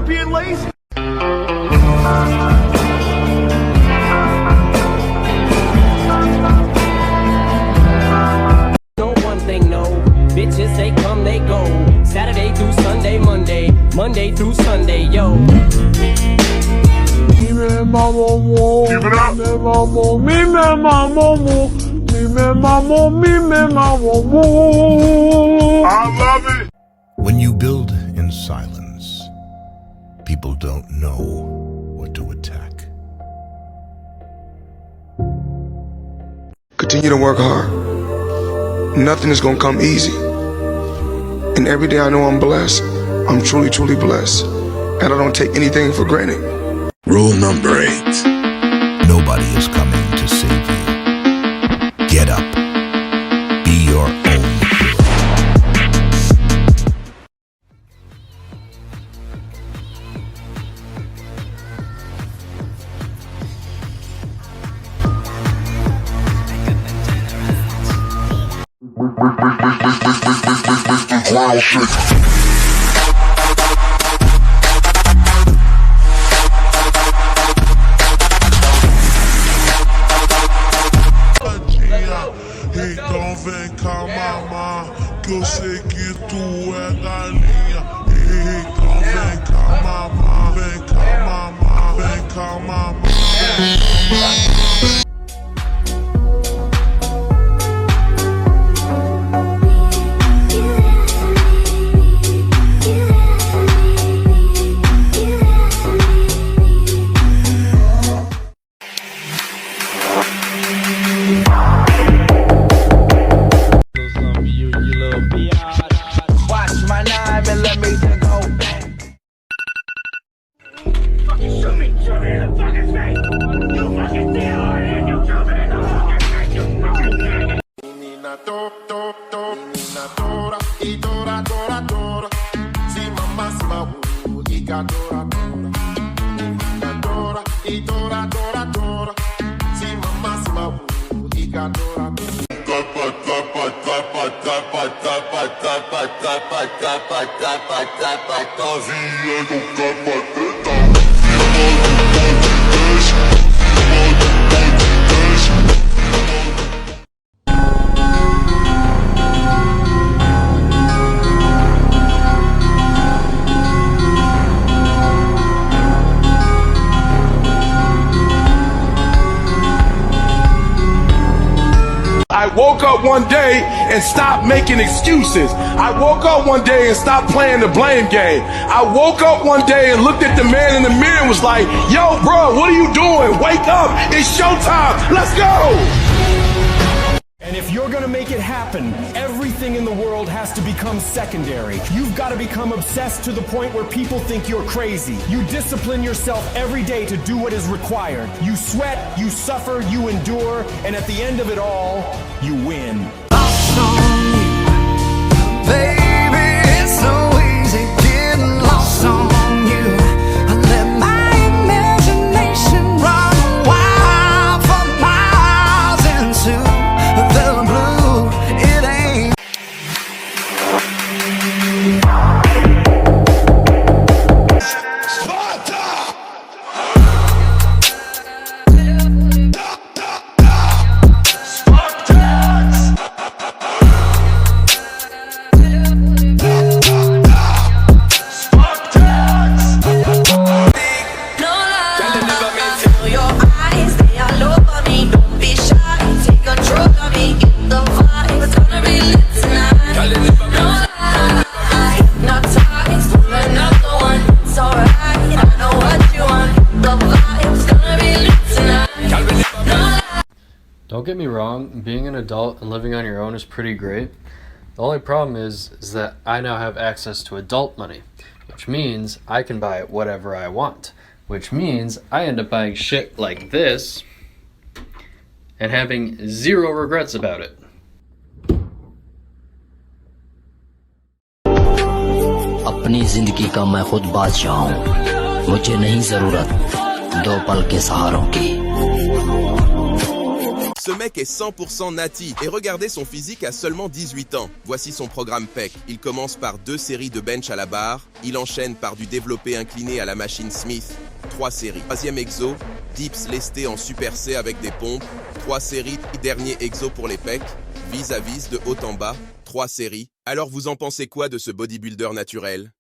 you're being lazy. No one thing, no. Bitches, they come, they go. Saturday through Sunday, Monday through Sunday, yo. Give it up. I love it. When you build in silence, people don't know what to attack. Continue to work hard. Nothing is gonna come easy. And every day I know I'm blessed. I'm truly, truly blessed. And I don't take anything for granted. Rule number 8. Nobody is coming to save you. Get up. Be your own hero. Então vem cá, mamá, que eu sei que tu é galinha. Então vem cá, mamá, vem cá, mamá, vem cá, mamá, vem cá, mamá. I woke up one day and stopped making excuses. I woke up one day and stopped playing the blame game. I woke up one day and looked at the man in the mirror and was like, yo, bro, what are you doing? Wake up. It's showtime. Let's go. And if you're gonna make it happen, everything in the world has to become secondary. You've got to become obsessed to the point where people think you're crazy. You discipline yourself every day to do what is required. You sweat, you suffer, you endure, and at the end of it all, you win. Lost on you, baby, it's so easy getting lost on you. I let my imagination run wild for miles into the blue. It ain't Don't get me wrong, being an adult and living on your own is pretty great. The only problem is that I now have access to adult money, which means I can buy whatever I want, which means I end up buying shit like this and having zero regrets about it. अपनी जिंदगी का मैं खुद बादशाह हूँ, मुझे नहीं जरूरत दो पल के सहारों की। Ce mec est 100% nati et regardez son physique à seulement 18 ans. Voici son programme PEC. Il commence par 2 séries de bench à la barre. Il enchaîne par du développé incliné à la machine Smith. 3 séries. 3e exo, dips lestés en super C avec des pompes. 3 séries. Dernier exo pour les pecs. Vis à vis de haut en bas. 3 séries. Alors vous en pensez quoi de ce bodybuilder naturel?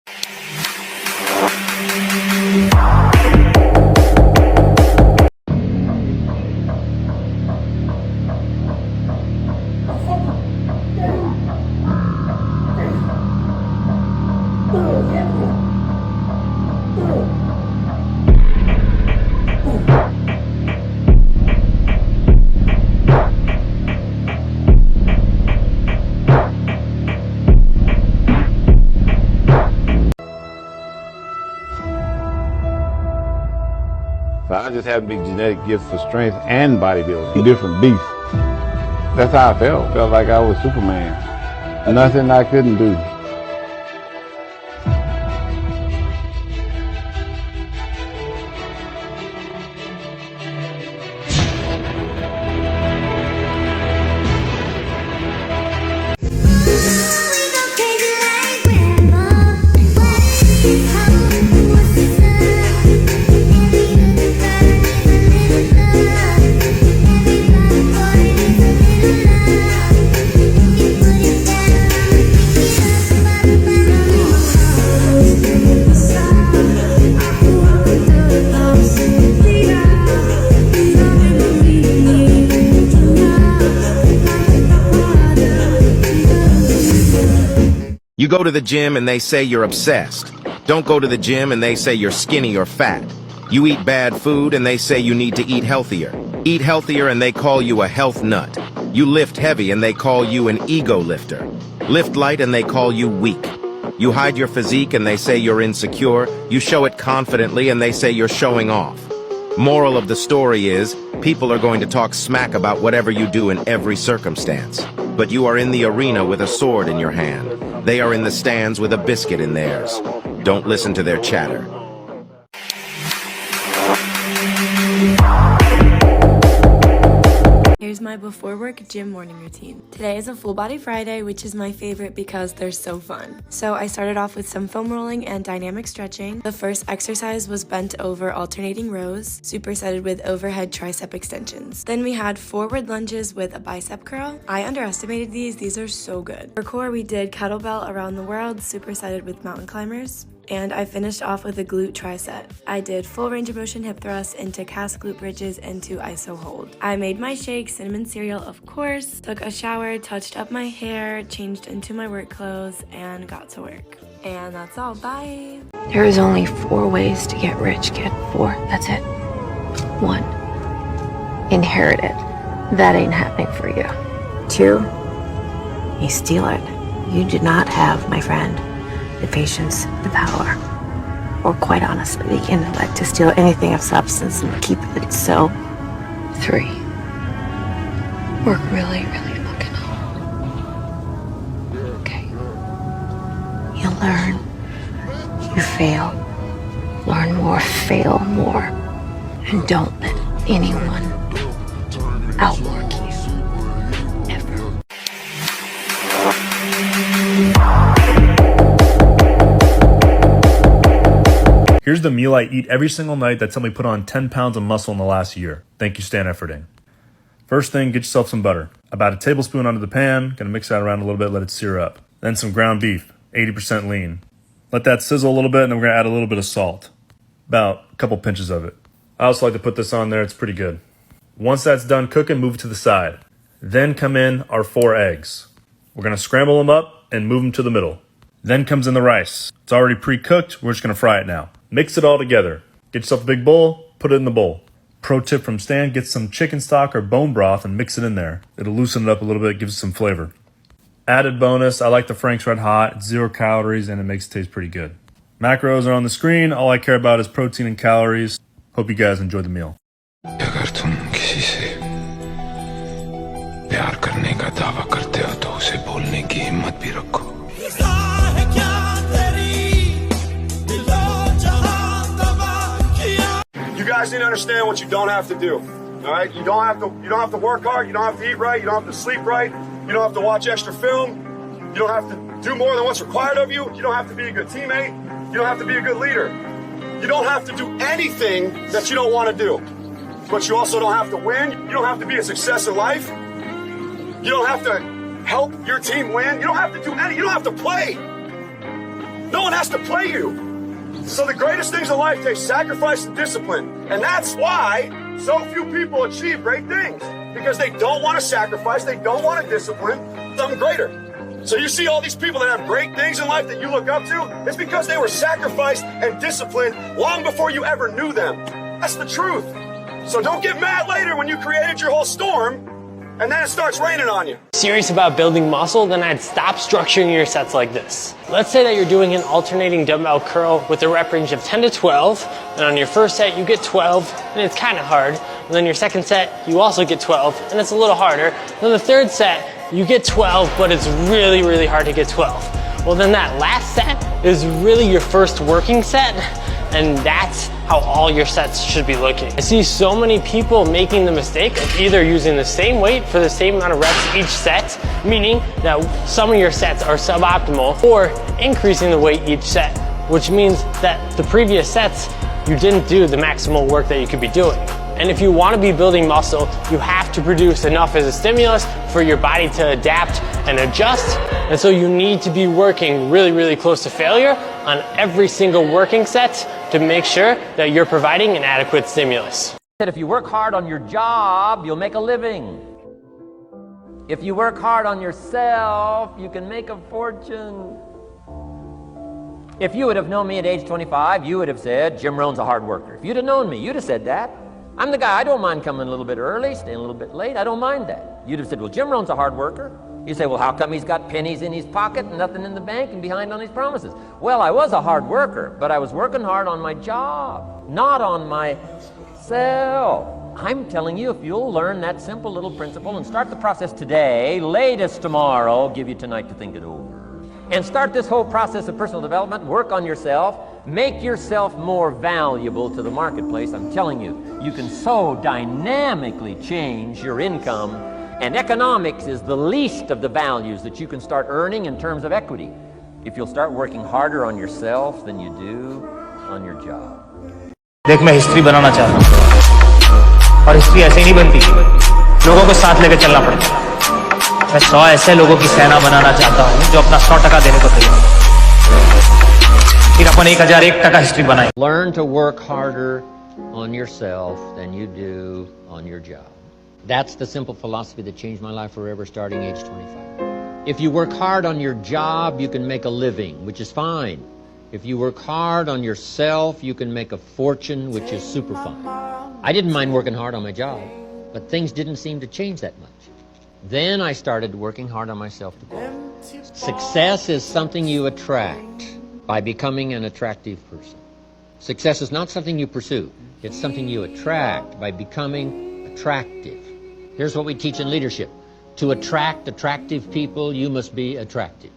I just have a big genetic gift for strength and bodybuilding. Different beasts. That's how I felt. Felt like I was Superman. Nothing I couldn't do. You go to the gym and they say you're obsessed. Don't go to the gym and they say you're skinny or fat. You eat bad food and they say you need to eat healthier. Eat healthier and they call you a health nut. You lift heavy and they call you an ego lifter. Lift light and they call you weak. You hide your physique and they say you're insecure. You show it confidently and they say you're showing off. Moral of the story is, people are going to talk smack about whatever you do in every circumstance. But you are in the arena with a sword in your hand. They are in the stands with a biscuit in theirs. Don't listen to their chatter. Here's my before work gym morning routine. Today is a full body Friday, which is my favorite because they're so fun. So I started off with some foam rolling and dynamic stretching. The first exercise was bent over alternating rows, supersetted with overhead tricep extensions. Then we had forward lunges with a bicep curl. I underestimated these are so good. For core, we did kettlebell around the world, supersetted with mountain climbers. And I finished off with a glute tricep. I did full range of motion hip thrusts into cast glute bridges into iso hold. I made my shake, cinnamon cereal of course, took a shower, touched up my hair, changed into my work clothes, and got to work. And that's all, bye! There is only 4 ways to get rich, kid. 4, that's it. 1, inherit it. That ain't happening for you. 2, you steal it. You do not have, my friend, the patience, the power, or quite honestly, the intellect to steal anything of substance and keep it so. 3, work really, really fucking hard. Okay. You learn, you fail, learn more, fail more, and don't let anyone outwork you. Here's the meal I eat every single night that's helped me put on 10 pounds of muscle in the last year. Thank you, Stan Efferding. First thing, get yourself some butter. About a tablespoon under the pan, gonna mix that around a little bit, let it sear up. Then some ground beef, 80% lean. Let that sizzle a little bit and then we're gonna add a little bit of salt. About a couple pinches of it. I also like to put this on there, it's pretty good. Once that's done cooking, move it to the side. Then come in our 4 eggs. We're gonna scramble them up and move them to the middle. Then comes in the rice. It's already pre-cooked, we're just gonna fry it now. Mix it all together. Get yourself a big bowl, put it in the bowl. Pro tip from Stan, get some chicken stock or bone broth and mix it in there. It'll loosen it up a little bit, gives it some flavor. Added bonus, I like the Frank's Red Hot. It's 0 calories and it makes it taste pretty good. Macros are on the screen. All I care about is protein and calories. Hope you guys enjoy the meal. अगर तुम किसी से प्यार करने का दावा करते हो तो उसे बोलने की हिम्मत भी रखो. You guys need to understand what you don't have to do. All right, you don't have to work hard, you don't have to eat right, you don't have to sleep right, you don't have to watch extra film, you don't have to do more than what's required of you, you don't have to be a good teammate, you don't have to be a good leader. You don't have to do anything that you don't want to do. But you also don't have to win, you don't have to be a success in life, you don't have to help your team win, you don't have to do anything, you don't have to play. No one has to play you. So the greatest things in life take sacrifice and discipline. And that's why so few people achieve great things. Because they don't want to sacrifice, they don't want to discipline something greater. So you see all these people that have great things in life that you look up to, it's because they were sacrificed and disciplined long before you ever knew them. That's the truth. So don't get mad later when you created your whole storm and then it starts raining on you. Serious about building muscle, then I'd stop structuring your sets like this. Let's say that you're doing an alternating dumbbell curl with a rep range of 10 to 12, and on your first set you get 12, and it's kind of hard. And then your second set, you also get 12, and it's a little harder. And then the third set, you get 12, but it's really, really hard to get 12. Well, then that last set is really your first working set, and that's how all your sets should be looking. I see so many people making the mistake of either using the same weight for the same amount of reps each set, meaning that some of your sets are suboptimal, or increasing the weight each set, which means that the previous sets, you didn't do the maximal work that you could be doing. And if you want to be building muscle, you have to produce enough as a stimulus for your body to adapt and adjust. And so you need to be working really, really close to failure on every single working set to make sure that you're providing an adequate stimulus. If you work hard on your job, you'll make a living. If you work hard on yourself, you can make a fortune. If you would have known me at age 25, you would have said, Jim Rohn's a hard worker. If you'd have known me, you'd have said that. I'm the guy, I don't mind coming a little bit early, staying a little bit late, I don't mind that. You'd have said, well, Jim Rohn's a hard worker. You say, well, how come he's got pennies in his pocket and nothing in the bank and behind on his promises? Well, I was a hard worker, but I was working hard on my job, not on myself. I'm telling you, if you'll learn that simple little principle and start the process today, latest tomorrow, give you tonight to think it over. And start this whole process of personal development, work on yourself, make yourself more valuable to the marketplace. I'm telling you, you can so dynamically change your income, and economics is the least of the values that you can start earning in terms of equity if you'll start working harder on yourself than you do on your job. देख मैं history बनाना चाहता हूँ और history ऐसे नहीं बनती, लोगों को साथ लेकर चलना पड़ता है। मैं 100 ऐसे लोगों की सेना बनाना चाहता हूँ जो अपना 100% देने को तैयार है। फिर अपन 1001% हिस्ट्री बनाएं। Learn to work harder on yourself than you do on your job. That's the simple philosophy that changed my life forever starting age 25. If you work hard on your job, you can make a living, which is fine. If you work hard on yourself, you can make a fortune, which is super fine. I didn't mind working hard on my job, but things didn't seem to change that much. Then I started working hard on myself to grow. Success is something you attract by becoming an attractive person. Success is not something you pursue. It's something you attract by becoming attractive. Here's what we teach in leadership. To attract attractive people, you must be attractive.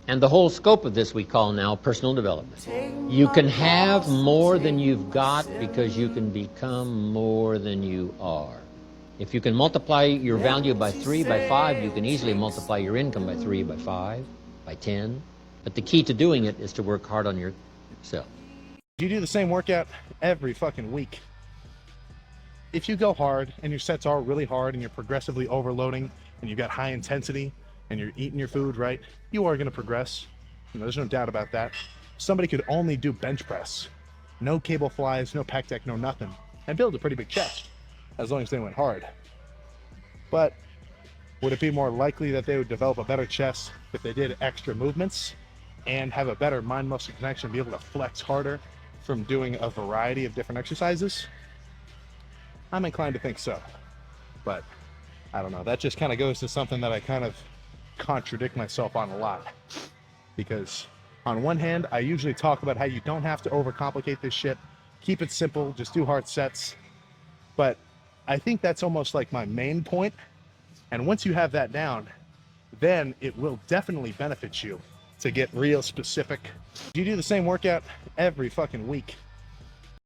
And the whole scope of this we call now personal development. You can have more than you've got because you can become more than you are. If you can multiply your value by 3, by 5, you can easily multiply your income by 3, by 5, by 10. But the key to doing it is to work hard on yourself. You do the same workout every fucking week. If you go hard and your sets are really hard and you're progressively overloading and you've got high intensity and you're eating your food right, you are going to progress. There's no doubt about that. Somebody could only do bench press, no cable flies, no pec deck, no nothing, and build a pretty big chest as long as they went hard. But would it be more likely that they would develop a better chest if they did extra movements and have a better mind-muscle connection, be able to flex harder from doing a variety of different exercises? I'm inclined to think so, but I don't know. That just kind of goes to something that I kind of contradict myself on a lot, because on one hand, I usually talk about how you don't have to overcomplicate this shit, keep it simple, just do hard sets. But I think that's almost like my main point. And once you have that down, then it will definitely benefit you to get real specific. You do the same workout every fucking week.